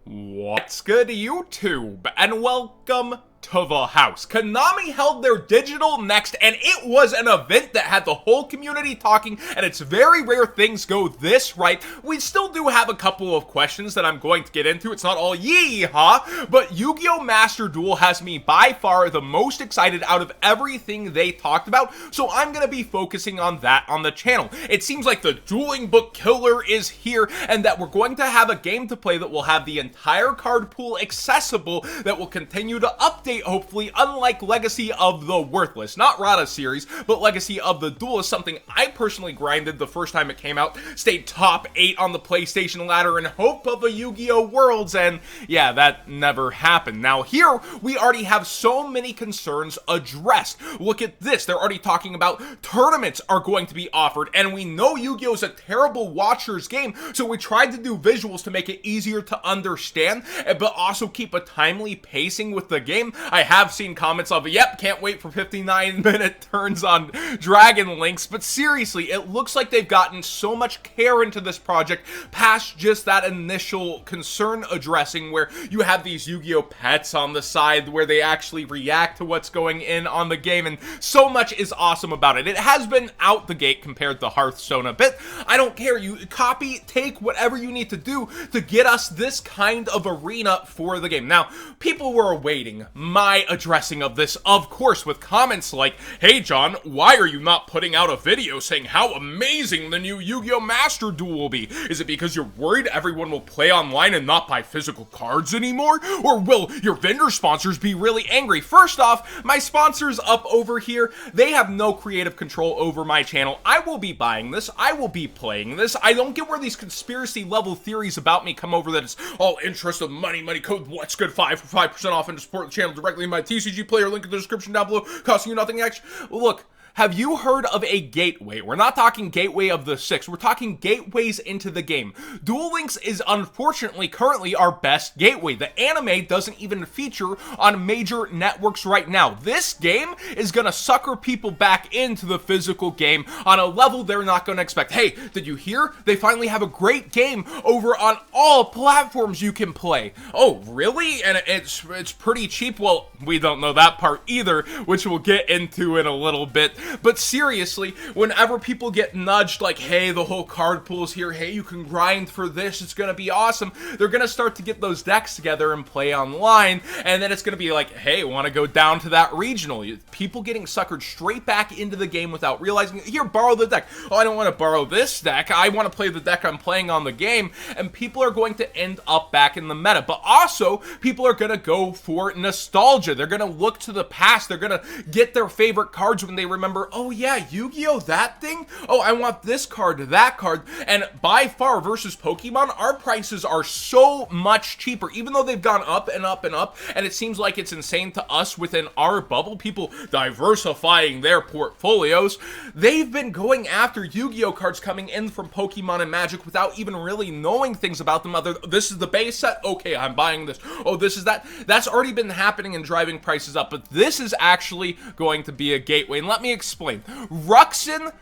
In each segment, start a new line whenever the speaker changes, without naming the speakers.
What's good, YouTube, and welcome to the house. Konami held their digital next, and it was an event that had the whole community talking, and it's very rare things go this right. We still do have a couple of questions that I'm going to get into. It's not all yee-haw, but Yu-Gi-Oh! Master Duel has me by far the most excited out of everything they talked about, so I'm going to be focusing on that on the channel. It seems like the dueling book killer is here, and that we're going to have a game to play that will have the entire card pool accessible, that will continue to update, hopefully, unlike Legacy of the Worthless. Not Rada series, but Legacy of the Duel is something I personally grinded the first time it came out, stayed top 8 on the PlayStation ladder in hope of a Yu-Gi-Oh! Worlds, and yeah, that never happened. Now here, we already have so many concerns addressed. Look at this, they're already talking about tournaments are going to be offered, and we know Yu-Gi-Oh! Is a terrible watcher's game, so we tried to do visuals to make it easier to understand, but also keep a timely pacing with the game. I have seen comments of, yep, can't wait for 59-minute turns on Dragon Links, but seriously, it looks like they've gotten so much care into this project past just that initial concern addressing where you have these Yu-Gi-Oh! Pets on the side where they actually react to what's going in on the game, and so much is awesome about it. It has been out the gate compared to Hearthstone a bit. I don't care, you copy, take whatever you need to do to get us this kind of arena for the game. Now, people were awaiting my addressing of this, of course, with comments like, hey John, why are you not putting out a video saying how amazing the new Yu-Gi-Oh! Master Duel will be? Is it because you're worried everyone will play online and not buy physical cards anymore? Or will your vendor sponsors be really angry? First off, my sponsors up over here, they have no creative control over my channel. I will be buying this, I will be playing this. I don't get where these conspiracy level theories about me come over that it's all interest of money code what's good 5 for 5% off and to support the channel directly in my TCG player, link in the description down below, costing you nothing extra. Look, have you heard of a gateway? We're not talking gateway of the 6, we're talking gateways into the game. Duel Links is unfortunately currently our best gateway. The anime doesn't even feature on major networks right now. This game is gonna sucker people back into the physical game on a level they're not gonna expect. Hey, did you hear? They finally have a great game over on all platforms you can play. Oh, really? And it's pretty cheap? Well, we don't know that part either, which we'll get into in a little bit. But seriously, whenever people get nudged like, hey, the whole card pool is here, hey, you can grind for this, it's gonna be awesome, they're gonna start to get those decks together and play online, and then it's gonna be like, hey, wanna go down to that regional? People getting suckered straight back into the game without realizing, here, borrow the deck. Oh, I don't wanna borrow this deck, I wanna play the deck I'm playing on the game, and people are going to end up back in the meta. But also, people are gonna go for nostalgia. They're gonna look to the past, they're gonna get their favorite cards when they remember, oh yeah, Yu-Gi-Oh! That thing? Oh, I want this card, that card. And by far, versus Pokemon, our prices are so much cheaper, even though they've gone up and up and up, and it seems like it's insane to us within our bubble, people diversifying their portfolios. They've been going after Yu-Gi-Oh! Cards coming in from Pokemon and Magic without even really knowing things about them other, this is the base set? Okay, I'm buying this. Oh, this is that. That's already been happening and driving prices up, but this is actually going to be a gateway. And let me explain. Ruxin,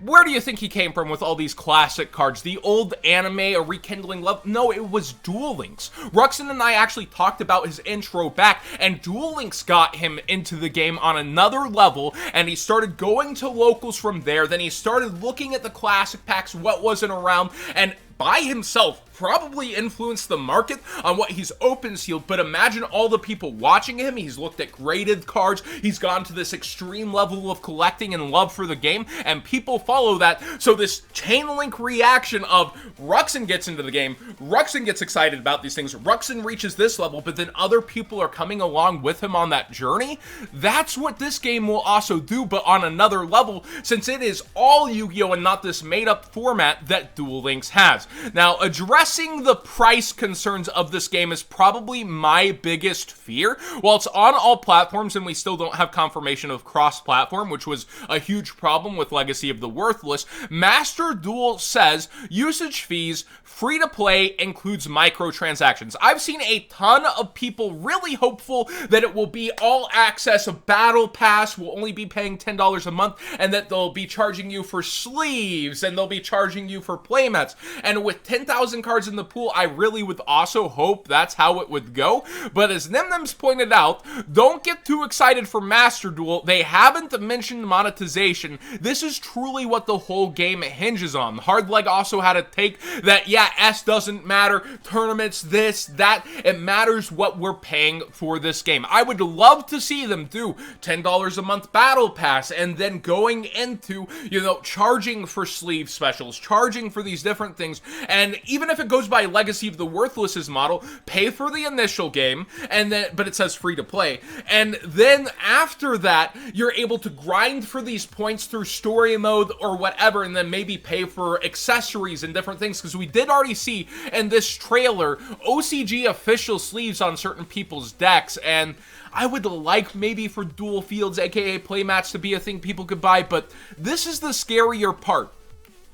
where do you think he came from with all these classic cards? The old anime, a rekindling love? No, it was Duel Links. Ruxin and I actually talked about his intro back, and Duel Links got him into the game on another level, and he started going to locals from there. Then he started looking at the classic packs, what wasn't around, and by himself probably influenced the market on what he's open sealed, but imagine all the people watching him. He's looked at graded cards, he's gone to this extreme level of collecting and love for the game, and people follow that. So this chain link reaction of Ruxin gets into the game, Ruxin gets excited about these things, Ruxin reaches this level, but then other people are coming along with him on that journey. That's what this game will also do, but on another level, since it is all Yu-Gi-Oh! And not this made up format that Duel Links has. Now, addressing the price concerns of this game is probably my biggest fear. While it's on all platforms and we still don't have confirmation of cross-platform, which was a huge problem with Legacy of the Worthless, Master Duel says usage fees, free to play, includes microtransactions. I've seen a ton of people really hopeful that it will be all access, a battle pass, will only be paying $10 a month, and that they'll be charging you for sleeves, and they'll be charging you for playmats. And with 10,000 cards cards in the pool, I really would also hope that's how it would go. But as Nimnims pointed out, don't get too excited for Master Duel. They haven't mentioned monetization. This is truly what the whole game hinges on. Hardleg also had a take that, yeah, S doesn't matter, tournaments, this, that, it matters what we're paying for this game. I would love to see them do $10 a month battle pass and then going into, you know, charging for sleeve specials, charging for these different things, and even if it goes by Legacy of the Worthless's model, pay for the initial game, and then, but it says free to play, and then after that, you're able to grind for these points through story mode or whatever, and then maybe pay for accessories and different things, because we did already see in this trailer OCG official sleeves on certain people's decks, and I would like maybe for dual fields, aka playmats, to be a thing people could buy, but this is the scarier part.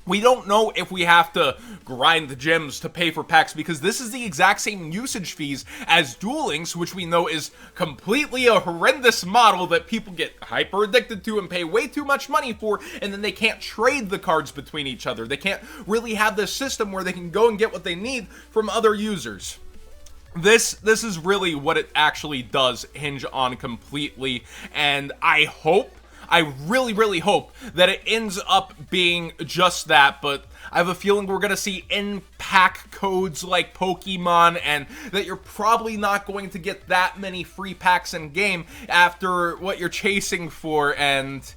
We don't know if we have to grind the gems to pay for packs, because this is the exact same usage fees as Duel Links, which we know is completely a horrendous model that people get hyper addicted to and pay way too much money for, and then they can't trade the cards between each other. They can't really have this system where they can go and get what they need from other users. This is really what it actually does hinge on completely, and I really hope that it ends up being just that, but I have a feeling we're going to see in-pack codes like Pokemon, and that you're probably not going to get that many free packs in game after what you're chasing for, and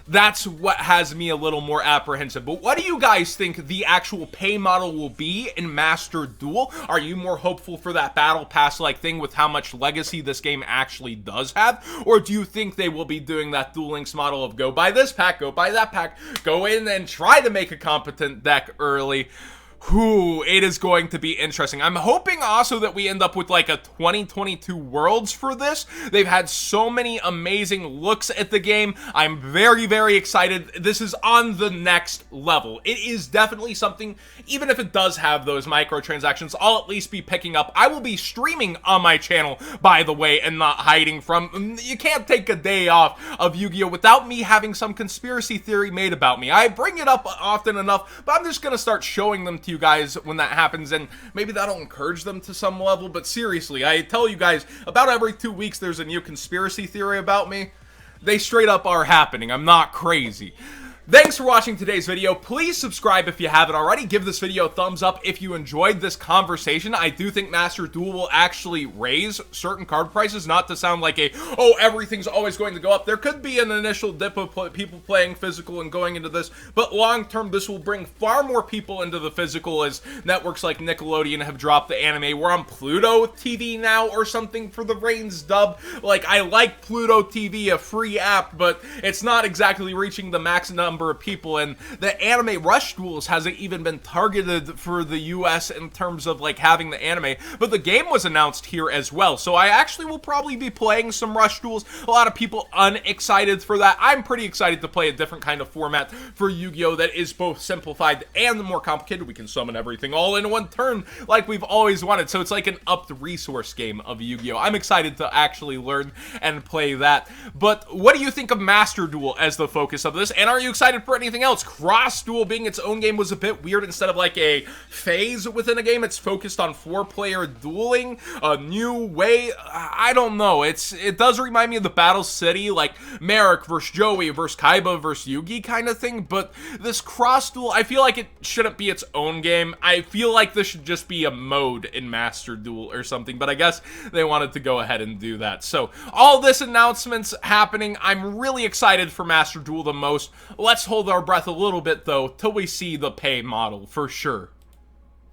that's what has me a little more apprehensive. But what do you guys think the actual pay model will be in Master Duel? Are you more hopeful for that battle pass-like thing with how much legacy this game actually does have? Or do you think they will be doing that Duel Links model of go buy this pack, go buy that pack, go in and try to make a competent deck early? It is going to be interesting. I'm hoping also that we end up with like a 2022 Worlds for this. They've had so many amazing looks at the game. I'm very excited. This is on the next level. It is definitely something, even if it does have those microtransactions, I'll at least be picking up. I will be streaming on my channel, by the way, and not hiding from. You can't take a day off of Yu-Gi-Oh! Without me having some conspiracy theory made about me. I bring it up often enough, but I'm just gonna start showing them to you guys when that happens, and maybe that'll encourage them to some level. But seriously, I tell you guys, about every 2 weeks there's a new conspiracy theory about me. They straight up are happening. I'm not crazy. Thanks for watching today's video. Please subscribe if you haven't already. Give this video a thumbs up if you enjoyed this conversation. I do think Master Duel will actually raise certain card prices, not to sound like everything's always going to go up. There could be an initial dip of people playing physical and going into this, but long term this will bring far more people into the physical, as networks like Nickelodeon have dropped the anime. We're on Pluto TV now or something for the Reigns dub. Like, I like Pluto TV, a free app, but it's not exactly reaching the max number of people, and the anime Rush Duels hasn't even been targeted for the US in terms of like having the anime, but the game was announced here as well, so I actually will probably be playing some Rush Duels. A lot of people unexcited for that. I'm pretty excited to play a different kind of format for Yu-Gi-Oh! That is both simplified and more complicated. We can summon everything all in one turn like we've always wanted, so it's like an upped resource game of Yu-Gi-Oh! I'm excited to actually learn and play that. But what do you think of Master Duel as the focus of this, and are you excited for anything else? Cross Duel being its own game was a bit weird. Instead of like a phase within a game, it's focused on 4-player dueling, a new way. I don't know. It does remind me of the Battle City, like Merrick versus Joey versus Kaiba versus Yugi kind of thing, but this Cross Duel, I feel like it shouldn't be its own game. I feel like this should just be a mode in Master Duel or something, but I guess they wanted to go ahead and do that. So all this announcements happening, I'm really excited for Master Duel the most. Let's hold our breath a little bit though till we see the pay model for sure.